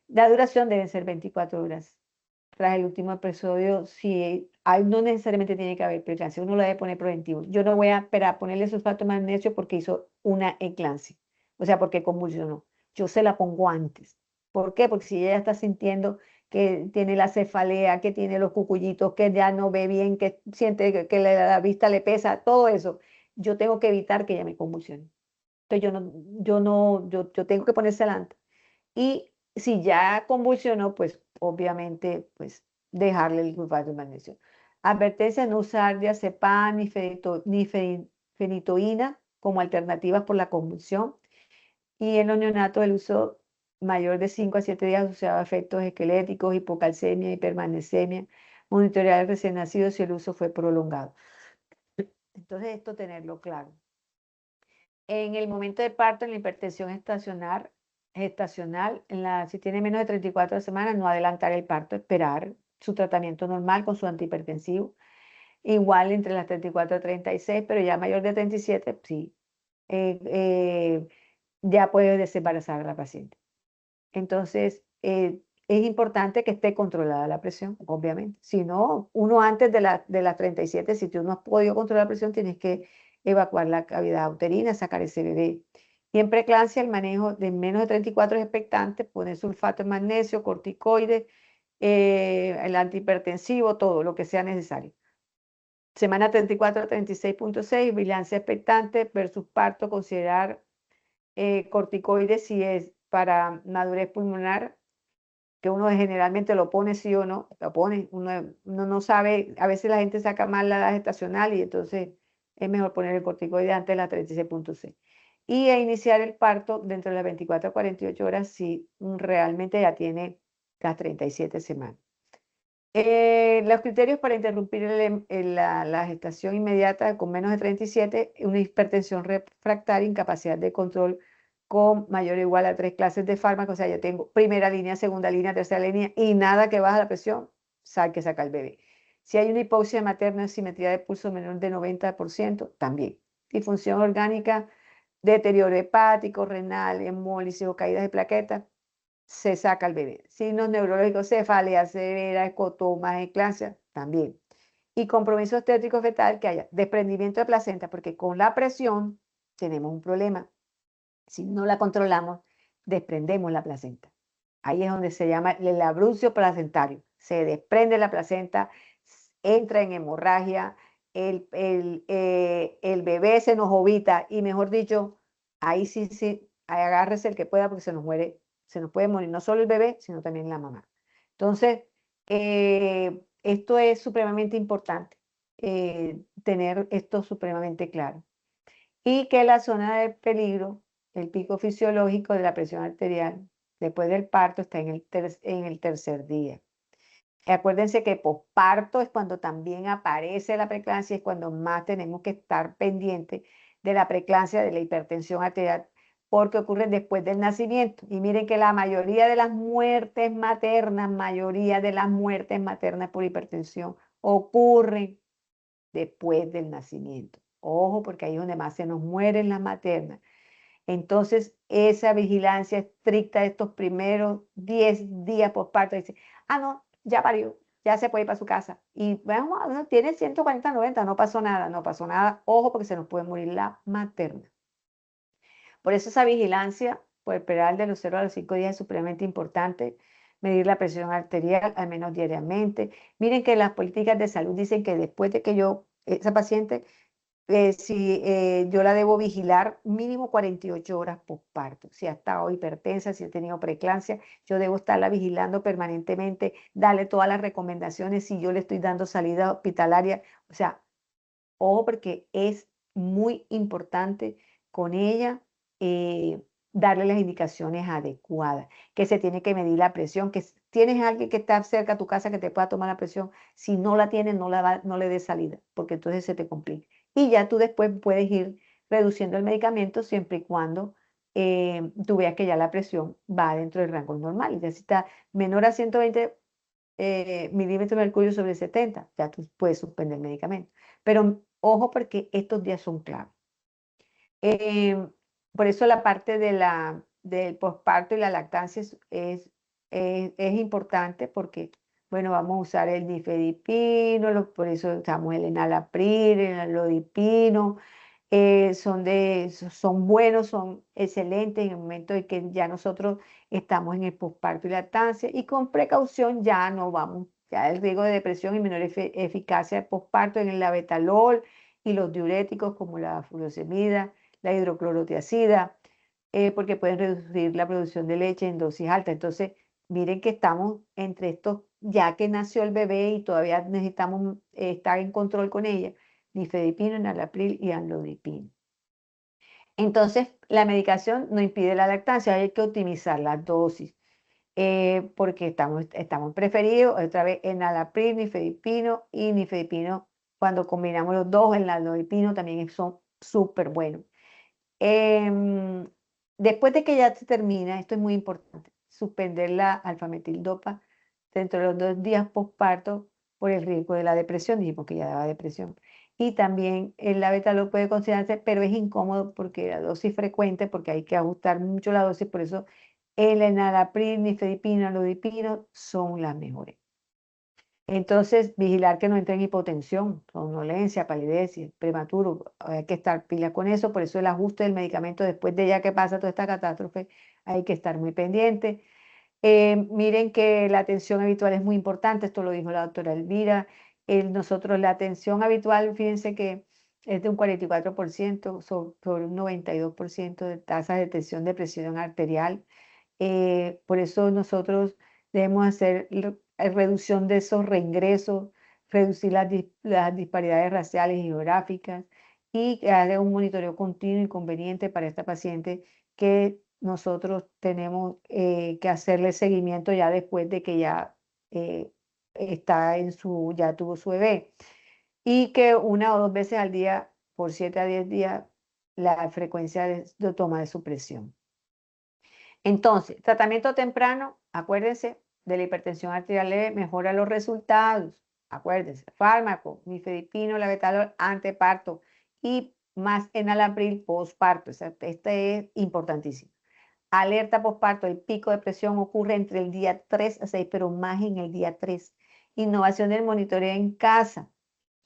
S3: La duración deben ser 24 horas. Tras el último episodio, no necesariamente tiene que haber preeclampsia, uno lo debe poner preventivo. Yo no voy a esperar a ponerle sulfato de magnesio porque hizo una eclampsia, o sea, porque convulsionó. Yo se la pongo antes. ¿Por qué? Porque si ella está sintiendo que tiene la cefalea, que tiene los cucullitos, que ya no ve bien, que siente que la vista le pesa, todo eso, yo tengo que evitar que ella me convulsione. Entonces yo tengo que ponérsela antes. Y si ya convulsionó, pues obviamente, pues dejarle el sulfato de magnesio. Advertencia: no usar diazepam ni fenitoína como alternativas por la convulsión. Y en los neonatos, el uso mayor de 5 a 7 días asociado a efectos esqueléticos, hipocalcemia, hipermagnesemia. Monitorear al recién nacido si el uso fue prolongado. Entonces, esto tenerlo claro. En el momento del parto, en la hipertensión gestacional, si tiene menos de 34 semanas, no adelantar el parto, esperar su tratamiento normal con su antihipertensivo. Igual entre las 34 y 36, pero ya mayor de 37, sí, ya puede desembarazar a la paciente. Entonces, es importante que esté controlada la presión, obviamente. Si no, uno antes de las 37, si tú no has podido controlar la presión, tienes que evacuar la cavidad uterina, sacar ese bebé. Y en preeclampsia, el manejo de menos de 34 expectantes, poner sulfato de magnesio, corticoides, el antihipertensivo, todo lo que sea necesario. Semana 34 a 36.6, vigilancia expectante versus parto, considerar corticoides si es para madurez pulmonar, que uno generalmente lo pone sí o no, lo pone, uno no sabe, a veces la gente saca mal la edad gestacional y entonces es mejor poner el corticoide antes de las 36.6. Y iniciar el parto dentro de las 24 a 48 horas si realmente ya tiene las 37 semanas. Los criterios para interrumpir la gestación inmediata con menos de 37, una hipertensión refractaria, incapacidad de control con mayor o igual a 3 clases de fármacos, o sea, yo tengo primera línea, segunda línea, tercera línea y nada que baja la presión, que saca el bebé. Si hay una hipoxia materna, simetría de pulso menor de 90%, también. Disfunción orgánica, deterioro hepático, renal, hemólisis o caídas de plaquetas, se saca el bebé. Signos neurológicos, cefalea severa, escotomas, eclampsia, también. Y compromiso obstétrico fetal, que haya desprendimiento de placenta, porque con la presión tenemos un problema. Si no la controlamos, desprendemos la placenta. Ahí es donde se llama el abrupcio placentario. Se desprende la placenta, entra en hemorragia, el bebé se nos ovita y mejor dicho, ahí sí, agárrese el que pueda porque se nos muere, se nos puede morir no solo el bebé, sino también la mamá. Entonces, esto es supremamente importante, tener esto supremamente claro. Y que la zona de peligro, el pico fisiológico de la presión arterial después del parto está en el tercer día. Acuérdense que posparto es cuando también aparece la preeclampsia, es cuando más tenemos que estar pendientes de la preeclampsia, de la hipertensión arterial, porque ocurre después del nacimiento. Y miren que la mayoría de las muertes maternas, por hipertensión ocurren después del nacimiento. Ojo, porque ahí es donde más se nos mueren las maternas. Entonces, esa vigilancia estricta de estos primeros 10 días posparto, dice, no, ya parió, ya se puede ir para su casa. Y bueno, tiene 140-90, no pasó nada, no pasó nada. Ojo, porque se nos puede morir la materna. Por eso esa vigilancia puerperal de los 0 a los 5 días es supremamente importante. Medir la presión arterial al menos diariamente. Miren que las políticas de salud dicen que después de que esa paciente, si yo la debo vigilar mínimo 48 horas posparto. Si ha estado hipertensa, si ha tenido preeclampsia, yo debo estarla vigilando permanentemente, darle todas las recomendaciones si yo le estoy dando salida hospitalaria. O sea, ojo porque es muy importante con ella darle las indicaciones adecuadas, que se tiene que medir la presión, que tienes a alguien que está cerca a tu casa que te pueda tomar la presión, si no la tienes, no le des salida, porque entonces se te complica. Y ya tú después puedes ir reduciendo el medicamento siempre y cuando tú veas que ya la presión va dentro del rango normal. Ya si está menor a 120 milímetros de mercurio sobre 70, ya tú puedes suspender el medicamento. Pero ojo porque estos días son clave. Por eso la parte del posparto y la lactancia es importante porque, bueno, vamos a usar el nifedipino, por eso usamos el enalapril, el alodipino, son buenos, son excelentes en el momento de que ya nosotros estamos en el posparto y lactancia y con precaución ya no vamos, ya el riesgo de depresión y menor eficacia del posparto en el labetalol y los diuréticos como la furosemida, la hidroclorotiazida, porque pueden reducir la producción de leche en dosis altas. Entonces, miren que estamos entre estos, ya que nació el bebé y todavía necesitamos estar en control con ella, nifedipino, enalapril y amlodipino. Entonces, la medicación no impide la lactancia, hay que optimizar las dosis, porque estamos preferidos, otra vez, enalapril, nifedipino y nifedipino, cuando combinamos los dos, el amlodipino también son súper buenos. Después de que ya se termina, esto es muy importante, suspender la alfametildopa dentro de los 2 días posparto por el riesgo de la depresión, dijimos que ya daba depresión. Y también el labetalol puede considerarse, pero es incómodo porque la dosis frecuente, porque hay que ajustar mucho la dosis, por eso el enalapril, nifedipino, amlodipino son las mejores. Entonces, vigilar que no entre en hipotensión, somnolencia, palidez, prematuro, hay que estar pila con eso, por eso el ajuste del medicamento después de ya que pasa toda esta catástrofe, hay que estar muy pendiente. Miren que la atención habitual es muy importante, esto lo dijo la doctora Elvira. Nosotros la atención habitual, fíjense que es de un 44% sobre un 92% de tasa de detección de presión arterial. Por eso nosotros debemos hacer reducción de esos reingresos, reducir las disparidades raciales y geográficas y hacer un monitoreo continuo y conveniente para esta paciente que nosotros tenemos que hacerle seguimiento ya después de que ya está ya tuvo su bebé. Y que 1 o 2 veces al día, por 7 a 10 días, la frecuencia de toma de su presión. Entonces, tratamiento temprano, acuérdense, de la hipertensión arterial leve, mejora los resultados. Acuérdense, fármaco, nifedipino, labetalol, anteparto y más enalapril postparto. Este es importantísimo. Alerta postparto, el pico de presión ocurre entre el día 3 a 6, pero más en el día 3. Innovación del monitoreo en casa,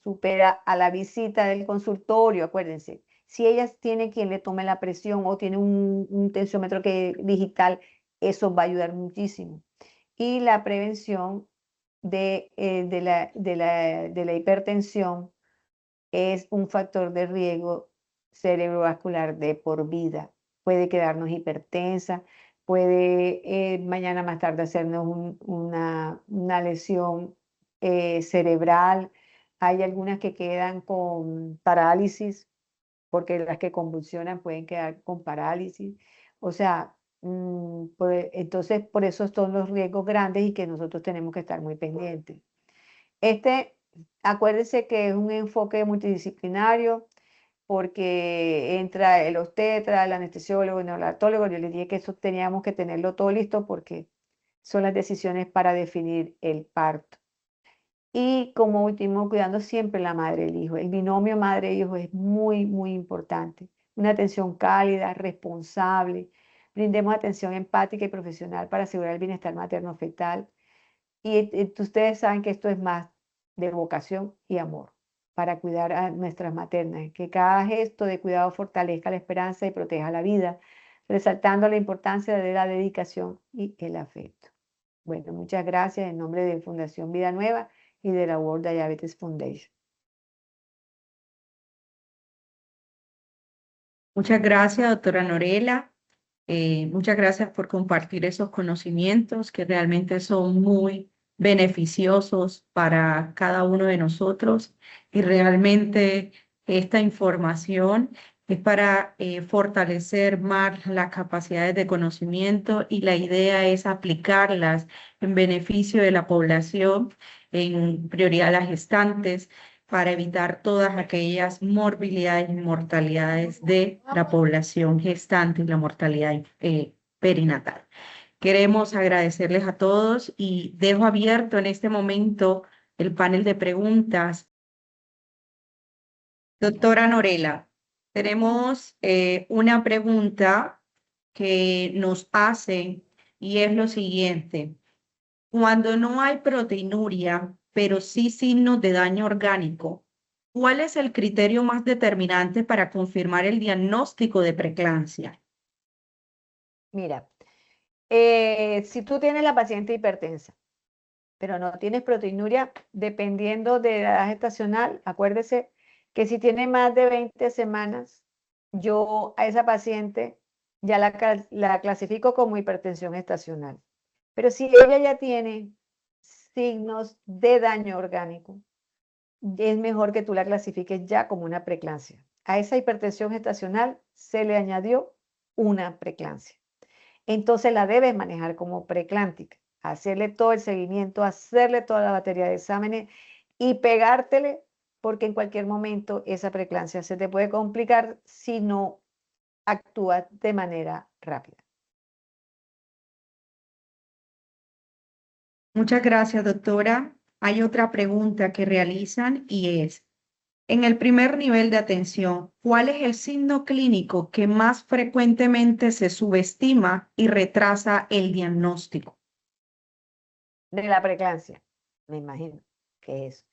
S3: supera a la visita del consultorio, acuérdense. Si ellas tienen quien le tome la presión o tiene un tensiómetro digital, eso va a ayudar muchísimo. Y la prevención de la hipertensión es un factor de riesgo cerebrovascular de por vida. Puede quedarnos hipertensa, puede mañana más tarde hacernos una lesión cerebral. Hay algunas que quedan con parálisis, porque las que convulsionan pueden quedar con parálisis. O sea, entonces por eso son los riesgos grandes y que nosotros tenemos que estar muy pendientes. Acuérdense que es un enfoque multidisciplinario porque entra el obstetra, el anestesiólogo, el neonatólogo. Yo les dije que eso teníamos que tenerlo todo listo porque son las decisiones para definir el parto. Y como último, cuidando siempre la madre y el hijo. El binomio madre-hijo es muy, muy importante. Una atención cálida, responsable. Brindemos atención empática y profesional para asegurar el bienestar materno-fetal. Y ustedes saben que esto es más de vocación y amor para cuidar a nuestras maternas. Que cada gesto de cuidado fortalezca la esperanza y proteja la vida, resaltando la importancia de la dedicación y el afecto. Bueno, muchas gracias en nombre de Fundación Vida Nueva y de la World Diabetes Foundation.
S5: Muchas gracias, doctora Norela. Muchas gracias por compartir esos conocimientos que realmente son muy beneficiosos para cada uno de nosotros y realmente esta información es para fortalecer más las capacidades de conocimiento y la idea es aplicarlas en beneficio de la población, en prioridad a las gestantes, para evitar todas aquellas morbilidades y mortalidades de la población gestante y la mortalidad perinatal. Queremos agradecerles a todos y dejo abierto en este momento el panel de preguntas. Doctora Norela, tenemos una pregunta que nos hacen y es lo siguiente. Cuando no hay proteinuria, pero sí signos de daño orgánico, ¿cuál es el criterio más determinante para confirmar el diagnóstico de preeclampsia?
S3: Mira, si tú tienes la paciente hipertensa, pero no tienes proteinuria, dependiendo de la edad gestacional, acuérdese que si tiene más de 20 semanas, yo a esa paciente ya la clasifico como hipertensión gestacional. Pero si ella ya tiene signos de daño orgánico, es mejor que tú la clasifiques ya como una preeclampsia. A esa hipertensión gestacional se le añadió una preeclampsia. Entonces la debes manejar como preeclántica, hacerle todo el seguimiento, hacerle toda la batería de exámenes y pegártele, porque en cualquier momento esa preeclampsia se te puede complicar si no actúas de manera rápida.
S5: Muchas gracias, doctora. Hay otra pregunta que realizan y es, En el primer nivel de atención, ¿cuál es el signo clínico que más frecuentemente se subestima y retrasa el diagnóstico?
S3: De la preeclampsia, me imagino que es.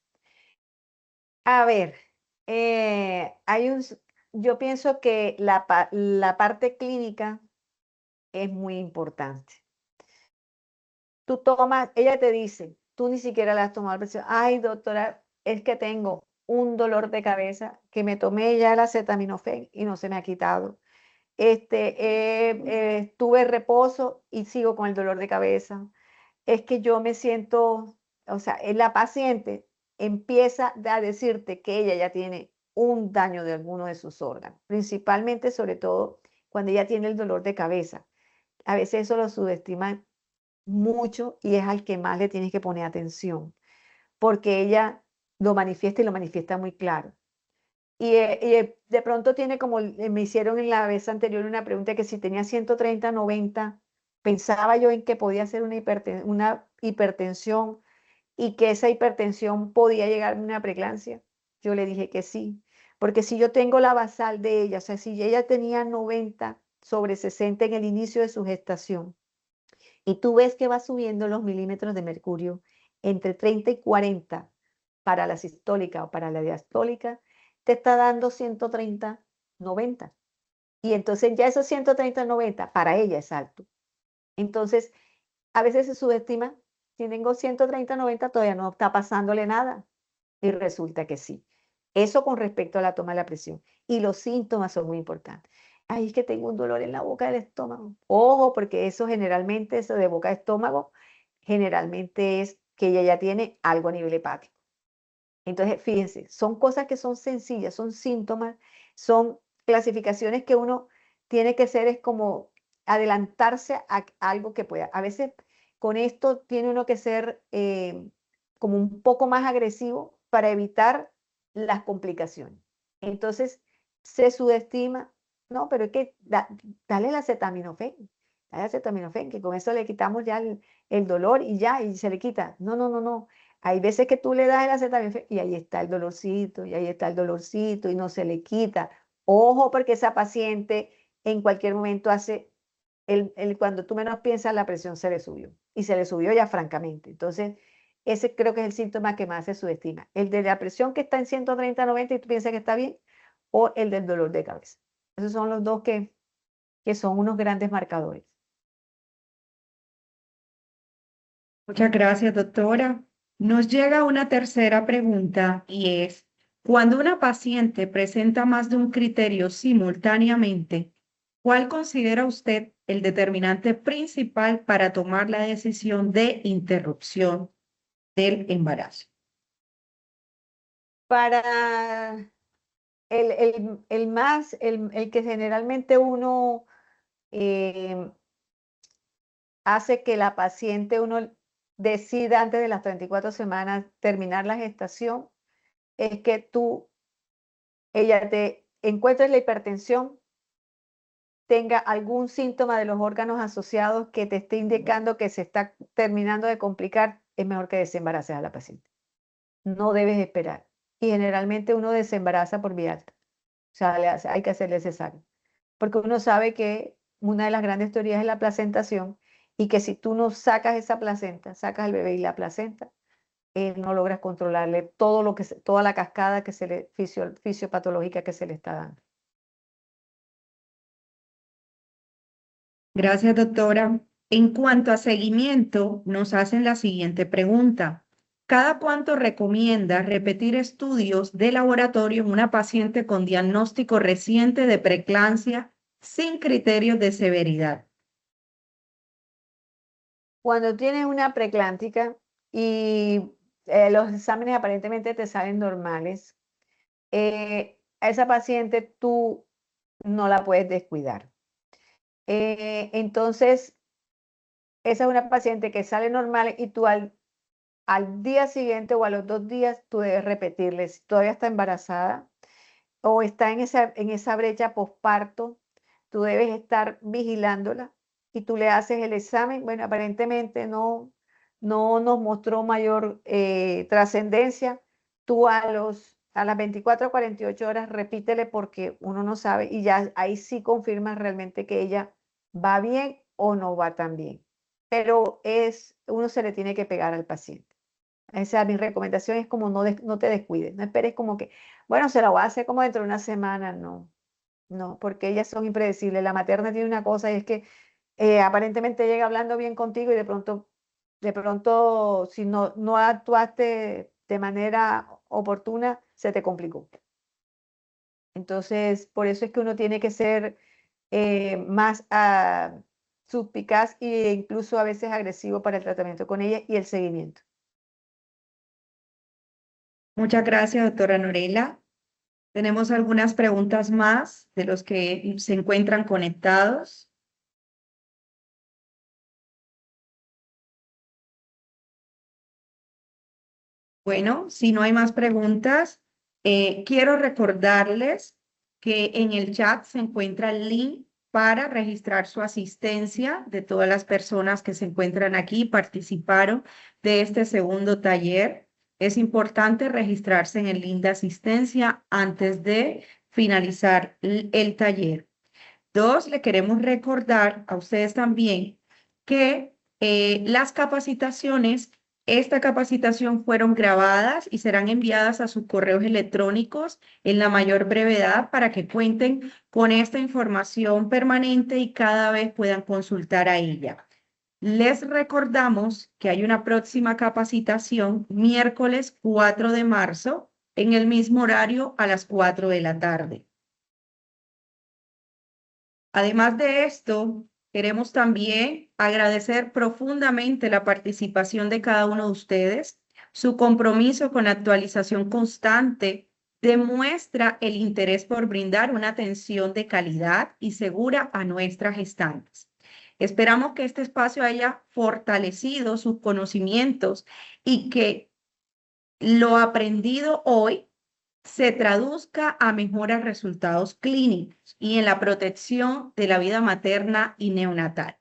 S3: A ver, yo pienso que la parte clínica es muy importante. Tú tomas, ella te dice, tú ni siquiera le has tomado presión. Ay, doctora, es que tengo un dolor de cabeza que me tomé ya el acetaminofén y no se me ha quitado. Tuve reposo y sigo con el dolor de cabeza. Es que yo me siento, o sea, la paciente empieza a decirte que ella ya tiene un daño de alguno de sus órganos, principalmente, sobre todo, cuando ella tiene el dolor de cabeza. A veces eso lo subestiman mucho y es al que más le tienes que poner atención, porque ella lo manifiesta y lo manifiesta muy claro. De pronto tiene como me hicieron en la vez anterior una pregunta que si tenía 130/90, pensaba yo en que podía ser una hipertensión y que esa hipertensión podía llegar a una preeclampsia. Yo le dije que sí, porque si yo tengo la basal de ella, o sea, si ella tenía 90/60 en el inicio de su gestación, y tú ves que va subiendo los milímetros de mercurio entre 30 y 40 para la sistólica o para la diastólica, te está dando 130/90. Y entonces ya esos 130/90 para ella es alto. Entonces, a veces se subestima, si tengo 130/90 todavía no está pasándole nada. Y resulta que sí. Eso con respecto a la toma de la presión. Y los síntomas son muy importantes. Ay, es que tengo un dolor en la boca del estómago. Ojo, porque eso generalmente, eso de boca de estómago, generalmente es que ella ya tiene algo a nivel hepático. Entonces, fíjense, son cosas que son sencillas, son síntomas, son clasificaciones que uno tiene que hacer, es como adelantarse a algo que pueda. A veces con esto tiene uno que ser como un poco más agresivo para evitar las complicaciones. Entonces, se subestima, no, pero es que dale el acetaminofén, que con eso le quitamos ya el dolor y ya, y se le quita. No, no, no, no. Hay veces que tú le das el acetaminofén y ahí está el dolorcito, y ahí está el dolorcito, y no se le quita. Ojo, porque esa paciente en cualquier momento hace, cuando tú menos piensas, la presión se le subió. Y se le subió ya francamente. Entonces, ese creo que es el síntoma que más se subestima. El de la presión que está en 130/90 y tú piensas que está bien, o el del dolor de cabeza. Esos son los dos que son unos grandes marcadores.
S5: Muchas gracias, doctora. Nos llega una tercera pregunta y es, cuando una paciente presenta más de un criterio simultáneamente, ¿cuál considera usted el determinante principal para tomar la decisión de interrupción del embarazo?
S3: Para el que generalmente uno hace que la paciente, uno decida antes de las 34 semanas terminar la gestación, es que ella te encuentres la hipertensión, tenga algún síntoma de los órganos asociados que te esté indicando que se está terminando de complicar, es mejor que desembaraces a la paciente. No debes esperar. Y generalmente uno desembaraza por vía alta. O sea, hay que hacerle cesárea. Porque uno sabe que una de las grandes teorías es la placentación y que si tú no sacas esa placenta, sacas al bebé y la placenta, no logras controlarle toda la cascada que fisiopatológica que se le está dando.
S5: Gracias, doctora. En cuanto a seguimiento, nos hacen la siguiente pregunta. ¿Cada cuánto recomienda repetir estudios de laboratorio en una paciente con diagnóstico reciente de preeclampsia sin criterios de severidad?
S3: Cuando tienes una preeclántica y los exámenes aparentemente te salen normales, a esa paciente tú no la puedes descuidar. Entonces, esa es una paciente que sale normal y tú al día siguiente o a los 2 días tú debes repetirle si todavía está embarazada o está en esa brecha posparto, tú debes estar vigilándola y tú le haces el examen. Bueno, aparentemente no nos mostró mayor trascendencia. Tú a los A las 24 a 48 horas repítele porque uno no sabe y ya ahí sí confirma realmente que ella va bien o no va tan bien. Pero uno se le tiene que pegar al paciente. Esa mi recomendación es como no te descuides, no esperes como que, bueno, se la voy a hacer como dentro de una semana, no, no, porque ellas son impredecibles. La materna tiene una cosa y es que aparentemente llega hablando bien contigo y de pronto, si no actuaste de manera oportuna, se te complicó. Entonces, por eso es que uno tiene que ser más suspicaz e incluso a veces agresivo para el tratamiento con ella y el seguimiento.
S5: Muchas gracias, doctora Norela. Tenemos algunas preguntas más de los que se encuentran conectados. Bueno, si no hay más preguntas, quiero recordarles que en el chat se encuentra el link para registrar su asistencia de todas las personas que se encuentran aquí y participaron de este segundo taller. Es importante registrarse en el link de asistencia antes de finalizar el taller. Dos, le queremos recordar a ustedes también que las capacitaciones, esta capacitación fueron grabadas y serán enviadas a sus correos electrónicos en la mayor brevedad para que cuenten con esta información permanente y cada vez puedan consultar a ella. Les recordamos que hay una próxima capacitación miércoles 4 de marzo en el mismo horario a las 4 de la tarde. Además de esto, queremos también agradecer profundamente la participación de cada uno de ustedes. Su compromiso con la actualización constante demuestra el interés por brindar una atención de calidad y segura a nuestras gestantes. Esperamos que este espacio haya fortalecido sus conocimientos y que lo aprendido hoy se traduzca a mejores resultados clínicos y en la protección de la vida materna y neonatal.